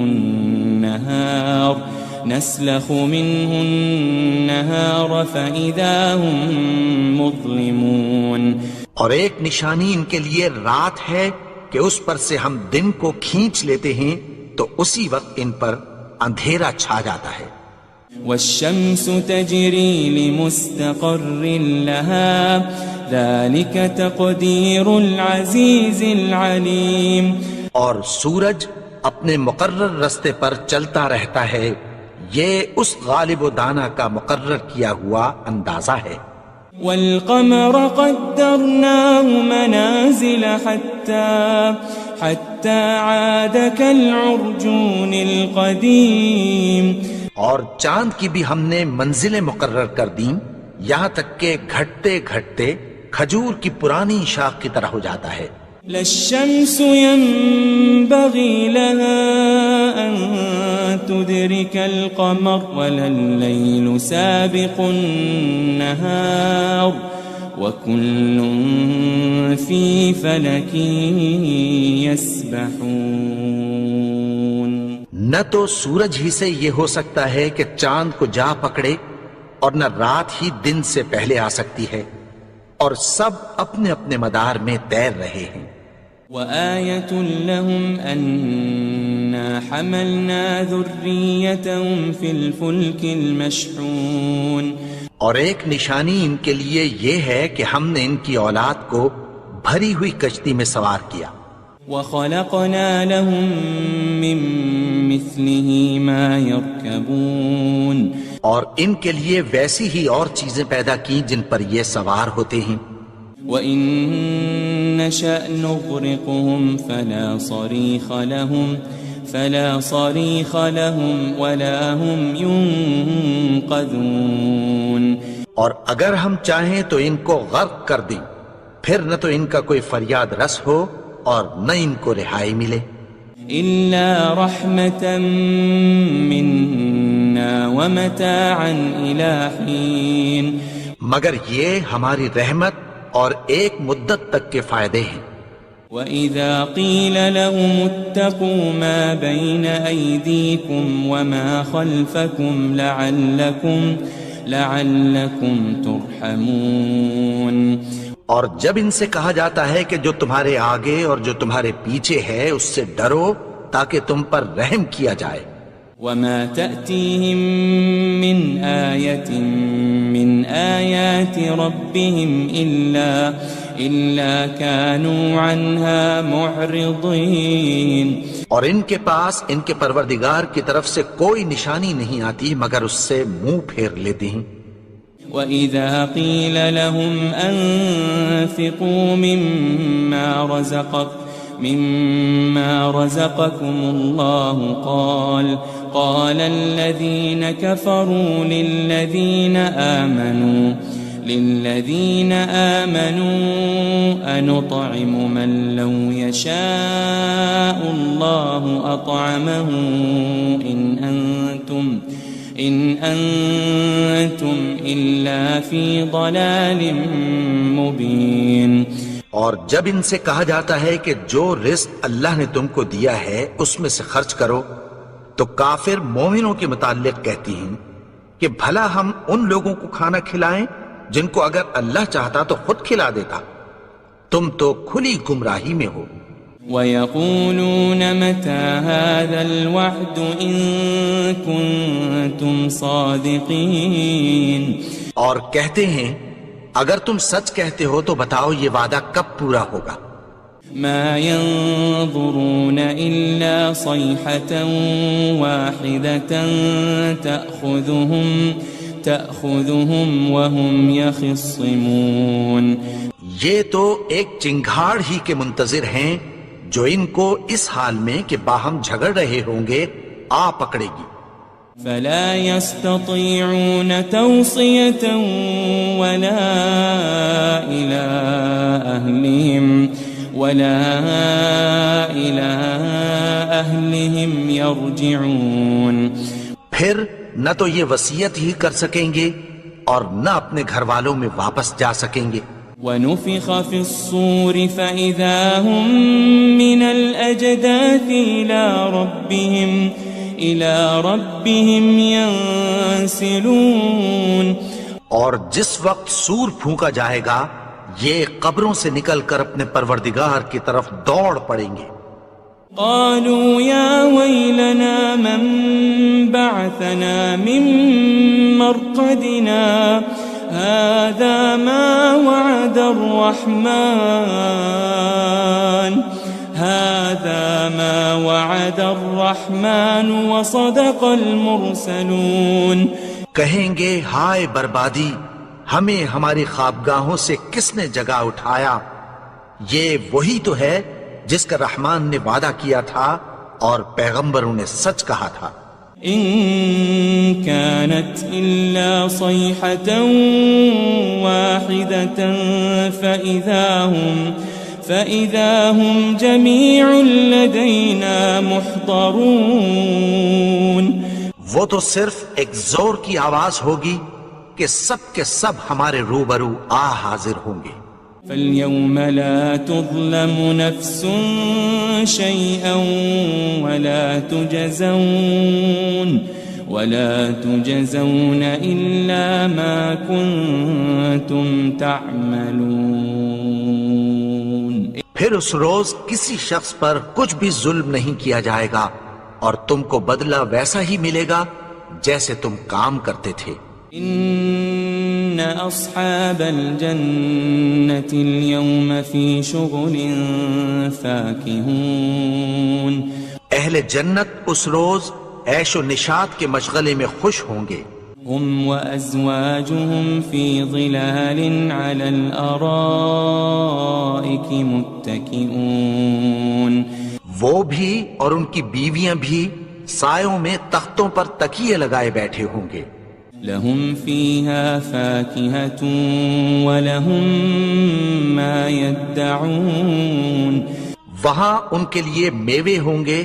النهار فإذا هم مظلمون.
اور ایک نشانی ان کے لیے رات ہے کہ اس پر سے ہم دن کو کھینچ لیتے ہیں تو اسی وقت ان پر اندھیرا چھا جاتا ہے.
والشمس تجري لمستقر لها ذلك تقدير العزيز العليم.
اور سورج اپنے مقرر رستے پر چلتا رہتا ہے، یہ اس غالب و دانا کا مقرر کیا ہوا اندازہ ہے.
والقمر قدرناه منازل حتى عاد كالعرجون القديم.
اور چاند کی بھی ہم نے منزلیں مقرر کر دیں یہاں تک کہ گھٹتے گھٹتے کھجور کی پرانی شاخ کی طرح ہو جاتا ہے.
للشمس ينبغي لها أن تدرك القمر ولا الليل سابق النهار وكل في فلك يسبحون.
نہ تو سورج ہی سے یہ ہو سکتا ہے کہ چاند کو جا پکڑے اور نہ رات ہی دن سے پہلے آ سکتی ہے، اور سب اپنے اپنے مدار میں تیر رہے ہیں.
وآية لهم أنا حملنا ذريتهم في الفلك المشحون.
اور ایک نشانی ان کے لیے یہ ہے کہ ہم نے ان کی اولاد کو بھری ہوئی کشتی میں سوار کیا.
وخلقنا لهم من مثله ما يركبون.
اور ان کے لیے ویسی ہی اور چیزیں پیدا کی جن پر یہ سوار ہوتے ہیں.
وَإِن نَّشَأْ نُغْرِقْهُمْ فَلَا صَرِيخَ لَهُمْ وَلَا هُمْ يُنقَذُونَ.
اور اگر ہم چاہیں تو ان کو غرق کر دیں، پھر نہ تو ان کا کوئی فریاد رس ہو اور نہ ان کو رہائی ملے.
إِلَّا رَحْمَةً مِّنَّا وَمَتَاعًا إِلَى حِينٍ.
مگر یہ ہماری رحمت اور ایک مدت تک کے فائدے ہیں.
وَإِذَا قِيلَ لَهُمُ اتَّقُوا مَا بَيْنَ أَيْدِيكُمْ وَمَا خَلْفَكُمْ لَعَلَّكُمْ تُرْحَمُونَ.
اور جب ان سے کہا جاتا ہے کہ جو تمہارے آگے اور جو تمہارے پیچھے ہے اس سے ڈرو تاکہ تم پر رحم کیا جائے.
وَمَا تَأْتِيهِم مِّنْ آيَةٍ مِّنْ آيَاتِ رَبِّهِمْ إِلَّا كَانُوا عَنْهَا مُعْرِضِينَ.
اور ان کے پاس ان کے پروردگار کی طرف سے کوئی نشانی نہیں آتی مگر اس سے منہ پھیر لیتے ہیں.
وَإِذَا قِيلَ لَهُمْ أَنفِقُوا مِمَّا رَزَقَكُمُ اللَّهُ قال الذين كفروا للذين آمنوا أنطعم من لو يشاء الله أطعمه إن أنتم إلا في ضلال مبين.
اور جب ان سے کہا جاتا ہے کہ جو رزق اللہ نے تم کو دیا ہے اس میں سے خرچ کرو، تو کافر مومنوں کے متعلق کہتی ہیں کہ بھلا ہم ان لوگوں کو کھانا کھلائیں جن کو اگر اللہ چاہتا تو خود کھلا دیتا. تم تو کھلی گمراہی میں ہو.
وَيَقُولُونَ مَتَى هَذَا الْوَعْدُ إِن كُنتُمْ صَادِقِينَ.
اور کہتے ہیں اگر تم سچ کہتے ہو تو بتاؤ یہ وعدہ کب پورا ہوگا.
ما ينظرون إلا صيحة واحدة تأخذهم وهم يخصمون.
یہ تو ایک چنگھاڑ ہی کے منتظر ہیں جو ان کو اس حال میں کہ باہم جھگڑ رہے ہوں گے آ پکڑے گی.
فلا يستطيعون توصية ولا إلى أهلهم يرجعون.
پھر نہ تو یہ وصیت ہی کر سکیں گے اور نہ اپنے گھر والوں میں واپس جا سکیں گے.
وَنُفِخَ فِي الصُّورِ فَإِذَا هُم مِّنَ الْأَجْدَاثِ إِلَى رَبِّهِمْ يَنسِلُونَ.
اور جس وقت سور پھونکا جائے گا یہ قبروں سے نکل کر اپنے پروردگار کی طرف دوڑ پڑیں گے.
قالوا يا ويلنا من بعثنا من مرقدنا هذا ما وعد الرحمن وصدق المرسلون.
کہیں گے ہائے بربادی، ہمیں ہماری خوابگاہوں سے کس نے جگا اٹھایا. یہ وہی تو ہے جس کا رحمان نے وعدہ کیا تھا اور پیغمبروں نے سچ کہا تھا.
إن كانت إلا صيحة واحدة فإذا هم جميع لدينا محضرون.
وہ تو صرف ایک زور کی آواز ہوگی کہ سب کے سب ہمارے روبرو حاضر ہوں گے.
فاليوم لا تظلم نفس شيئا ولا تجزون إلا ما كنتم تعملون.
پھر اس روز کسی شخص پر کچھ بھی ظلم نہیں کیا جائے گا اور تم کو بدلہ ویسا ہی ملے گا جیسے تم کام کرتے تھے.
ان اصحاب الجنة اليوم في شغل فاكهون.
اہل جنت اس روز عیش و نشاط کے مشغلے میں خوش ہوں گے.
هم وازواجهم في ظلال على الارائك متكئون.
وہ بھی اور ان کی بیویاں بھی سایوں میں تختوں پر تکیے لگائے بیٹھے ہوں گے.
لهم فيها فاكهة ولهم ما يدعون.
وہاں ان کے لیے میوے ہوں گے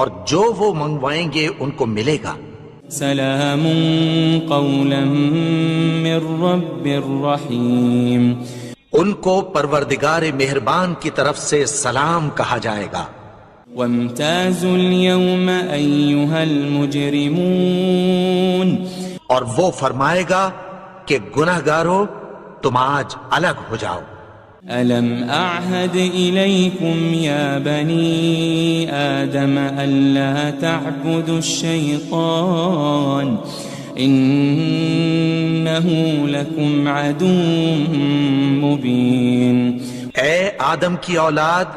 اور جو وہ منگوائیں گے ان کو ملے گا.
سلام قولا من رب الرحیم.
ان کو پروردگار مہربان کی طرف سے سلام کہا جائے گا.
وامتازوا اليوم أيها المجرمون.
اور وہ فرمائے گا کہ گناہگارو تم آج الگ ہو جاؤ.
ألم أعهد إليكم يا بني آدم ألا تعبدوا الشيطان إنه لكم عدو مبين.
اے آدم کی اولاد،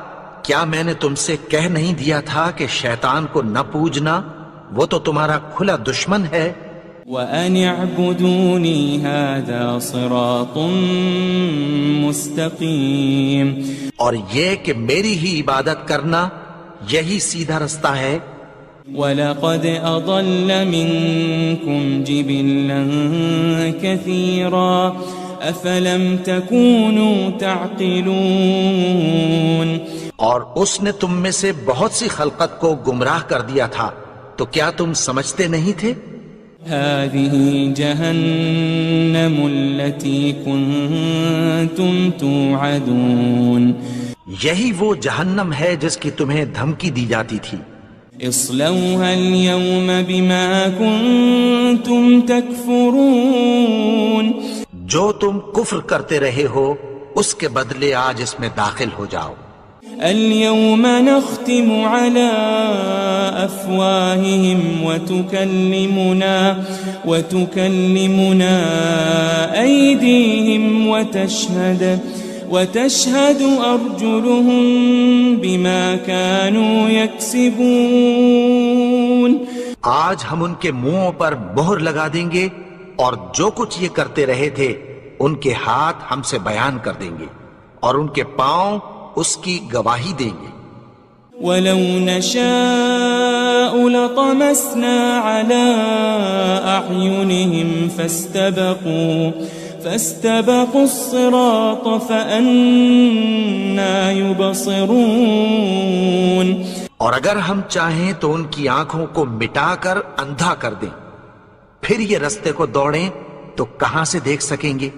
کیا میں نے تم سے کہہ نہیں دیا تھا کہ شیطان کو نہ پوجنا، وہ تو تمہارا کھلا دشمن ہے.
وَأَنِ اعْبُدُونِي هَذَا صِرَاطٌ مُسْتَقِيم،
اور یہ کہ میری ہی عبادت کرنا یہی سیدھا رستہ ہے۔
وَلَقَدْ أَضَلَّ مِنْكُمْ جِبِلًّا كَثِيرًا أَفَلَمْ تَكُونُوا تَعْقِلُونَ،
اور اس نے تم میں سے بہت سی خلقت کو گمراہ کر دیا تھا، تو کیا تم سمجھتے نہیں تھے؟
هذه جهنم التي كنتم توعدون،
یہی وہ جہنم ہے جس کی تمہیں دھمکی دی جاتی تھی۔
اصلوها اليوم بما كنتم تكفرون،
جو تم کفر کرتے رہے ہو اس کے بدلے آج اس میں داخل ہو جاؤ۔
اليوم نختم على أفواههم وتكلمنا أيديهم وتشهد أرجلهم بما كانوا يكسبون،
آج ہم ان کے منہوں پر مہر لگا دیں گے، اور جو کچھ یہ کرتے رہے تھے ان کے ہاتھ ہم سے بیان کر دیں گے، اور ان کے پاؤں اس کی گواہی دیں گے۔
وَلَوْ نَشَاءُ لَطَمَسْنَا عَلَىٰ أَعْيُنِهِمْ فَاسْتَبَقُوا الصِّرَاطَ فَأَنَّىٰ يُبْصِرُونَ،
اور اگر ہم چاہیں تو ان کی آنکھوں کو مٹا کر اندھا کر دیں، پھر یہ رستے کو دوڑیں تو کہاں سے دیکھ سکیں گے؟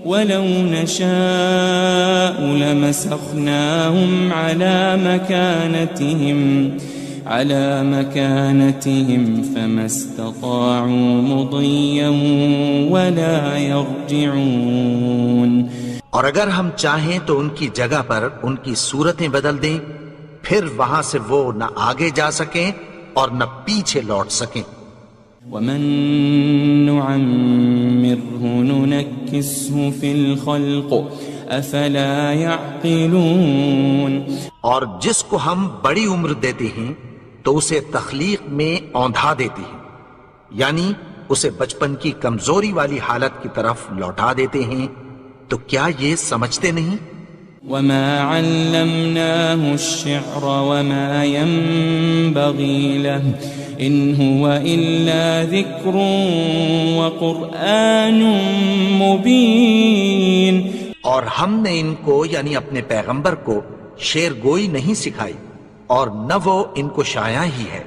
وَلَوْ نَشَاءُ لَمَسَخْنَاهُمْ عَلَىٰ مَكَانَتِهِمْ فَمَا اسْتَطَاعُوا مُضِيًّا وَلَا يَرْجِعُونَ،
اور اگر ہم چاہیں تو ان کی جگہ پر ان کی صورتیں بدل دیں، پھر وہاں سے وہ نہ آگے جا سکیں اور نہ پیچھے لوٹ سکیں۔
وَمَن نُعَمِّرْهُ نُنَكِّسْهُ فِي الْخَلْقِ أَفَلَا يَعْقِلُونَ،
اور جس کو ہم بڑی عمر دیتے ہیں تو اسے تخلیق میں اوندھا دیتے ہیں، یعنی اسے بچپن کی کمزوری والی حالت کی طرف لوٹا دیتے ہیں، تو کیا یہ سمجھتے نہیں؟
وَمَا عَلَّمْنَاهُ الشِّعْرَ وَمَا يَنبَغِي لَهُ إِنْ هُوَ إِلَّا ذِكْرٌ وَقُرْآنٌ مُبِينٌ،
اور ہم نے ان کو یعنی اپنے پیغمبر کو شعر گوئی نہیں سکھائی، اور نہ وہ ان کو شایع ہی ہے،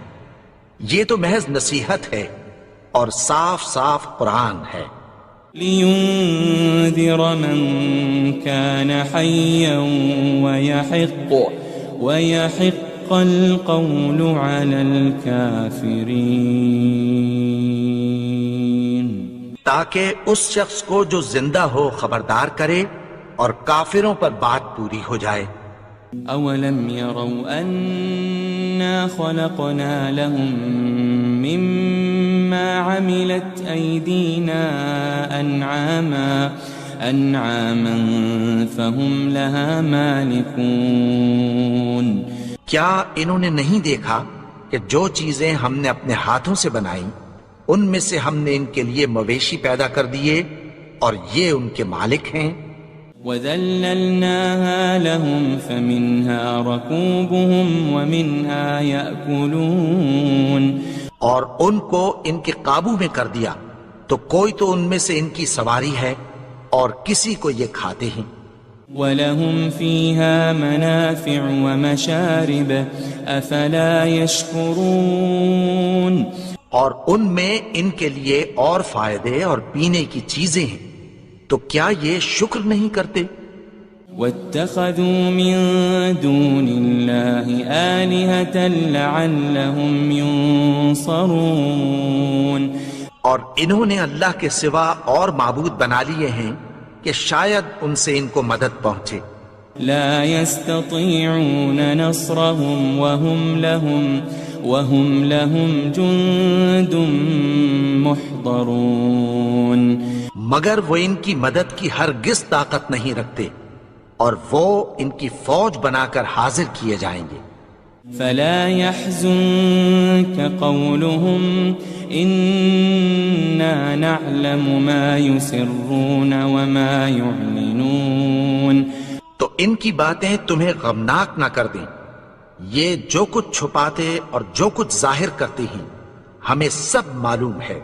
یہ تو محض نصیحت ہے اور صاف صاف قرآن ہے۔
لِيُنذِرَ مَن كَانَ حَيًّا وَيَحِقَّ الْقَوْلُ عَلَى الْكَافِرِينَ،
تاکہ اس شخص کو جو زندہ ہو خبردار کرے اور کافروں پر بات پوری ہو جائے۔
أَوَلَمْ يَرَوْا أَنَّا خَلَقْنَا لَهُم مِّمَّا عَمِلَتْ أَيْدِينَا أَنْعَامًا فَهُمْ لَهَا مَالِكُونَ،
کیا انہوں نے نہیں دیکھا کہ جو چیزیں ہم نے اپنے ہاتھوں سے بنائیں ان میں سے ہم نے ان کے لیے مویشی پیدا کر دیے اور یہ ان کے مالک ہیں۔
وَذَلَّلْنَاهَا لَهُمْ فَمِنْهَا رَكُوبُهُمْ وَمِنْهَا يَأْكُلُونَ،
اور ان کو ان کے قابو میں کر دیا، تو کوئی تو ان میں سے ان کی سواری ہے اور کسی کو یہ کھاتے ہیں۔
وَلَهُمْ فِيهَا مَنَافِعُ وَمَشَارِبُ أَفَلَا يَشْكُرُونَ،
اور ان میں ان کے لیے اور فائدے اور پینے کی چیزیں ہیں، تو کیا یہ شکر نہیں کرتے؟
وَاتَّخَذُوا مِن دُونِ اللَّهِ آلِهَةً لَعَلَّهُمْ يُنصَرُونَ،
اور انہوں نے اللہ کے سوا اور معبود بنا لیے ہیں کہ شاید ان سے ان کو مدد پہنچے۔
لا يستطيعون نصرهم وهم لهم جند محضرون،
مگر وہ ان کی مدد کی ہرگز طاقت نہیں رکھتے، اور وہ ان کی فوج بنا کر حاضر کیے جائیں گے۔
فلا يحزنك قولهم إنا نعلم ما يسرون وما يعلنون.
تو ان کی باتیں تمہیں غمناک نہ کر دیں. یہ جو کچھ چھپاتے اور جو کچھ ظاہر کرتے ہیں ہمیں سب معلوم ہے.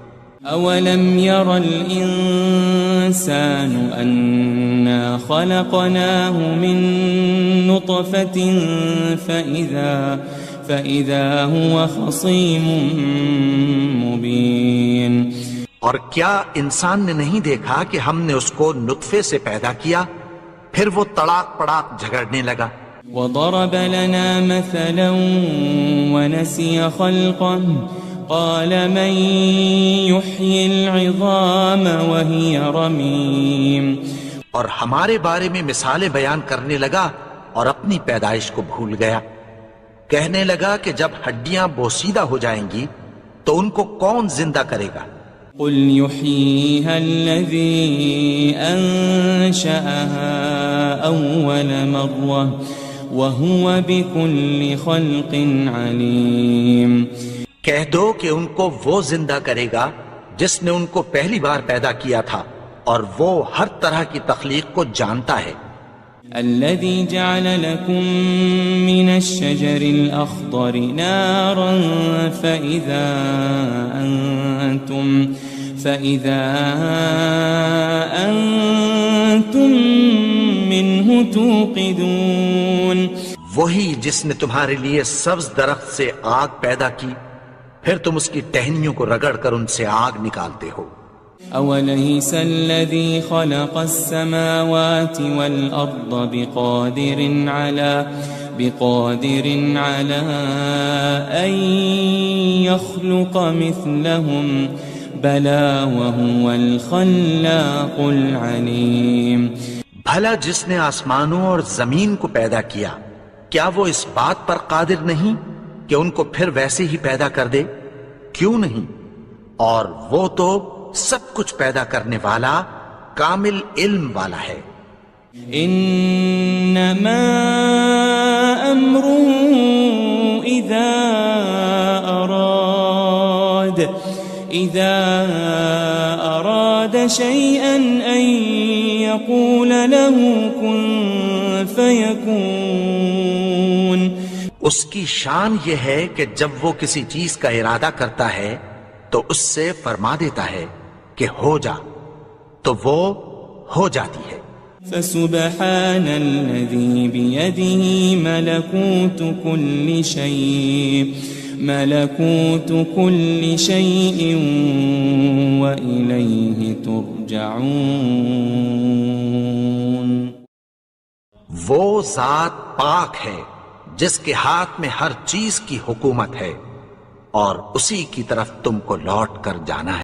أولم ير الإنسان أنا خلقناه من نطفة فإذا هو خصيم مبين.
اور کیا انسان نے نہیں دیکھا کہ ہم نے اس کو نطفے سے پیدا کیا پھر وہ تڑاک پڑاک جھگڑنے لگا.
وضرب لنا مثلا ونسي خلقه قال من يحيي العظام وهي رميم.
اور ہمارے بارے میں مثالیں بیان کرنے لگا اور اپنی پیدائش کو بھول گیا. کہنے لگا کہ جب ہڈیاں بوسیدہ ہو جائیں گی تو ان کو کون زندہ کرے گا؟
قل يحييها الذي أنشأها أول مرة وهو بكل خلق عليم.
کہہ دو کہ ان کو وہ زندہ کرے گا جس نے ان کو پہلی بار پیدا کیا تھا اور وہ ہر طرح کی تخلیق کو جانتا ہے.
الذي جعل لكم من الشجر الأخضر نارا فإذا أنتم منه توقدون.
وہی جس نے تمہارے لیے سبز درخت سے آگ پیدا کی پھر تم اس کی ٹہنیوں کو رگڑ کر ان سے آگ نکالتے ہو.
أوليس الذي خلق السماوات والأرض بقادر على أن يخلق مثلهم بلى وهو الخلاق العليم.
بھلا جس نے آسمانوں اور زمین کو پیدا کیا کیا وہ اس بات پر قادر نہیں کہ ان کو پھر ویسے ہی پیدا کر دے؟ کیوں نہیں؟ اور وہ تو سب کچھ پیدا کرنے والا کامل علم والا ہے.
انما امره اذا اراد شيئا ان يقول له كن فيكون.
اس کی شان یہ ہے کہ جب وہ کسی چیز کا ارادہ کرتا ہے تو اس سے فرما دیتا ہے کہ ہو جا تو وہ ہو جاتی ہے.
فسبحان الذي بيده ملكوت كل شيء وإليه ترجعون.
وہ ذات پاک ہے جس کے ہاتھ میں ہر چیز کی حکومت ہے اور اسی کی طرف تم کو لوٹ کر جانا ہے.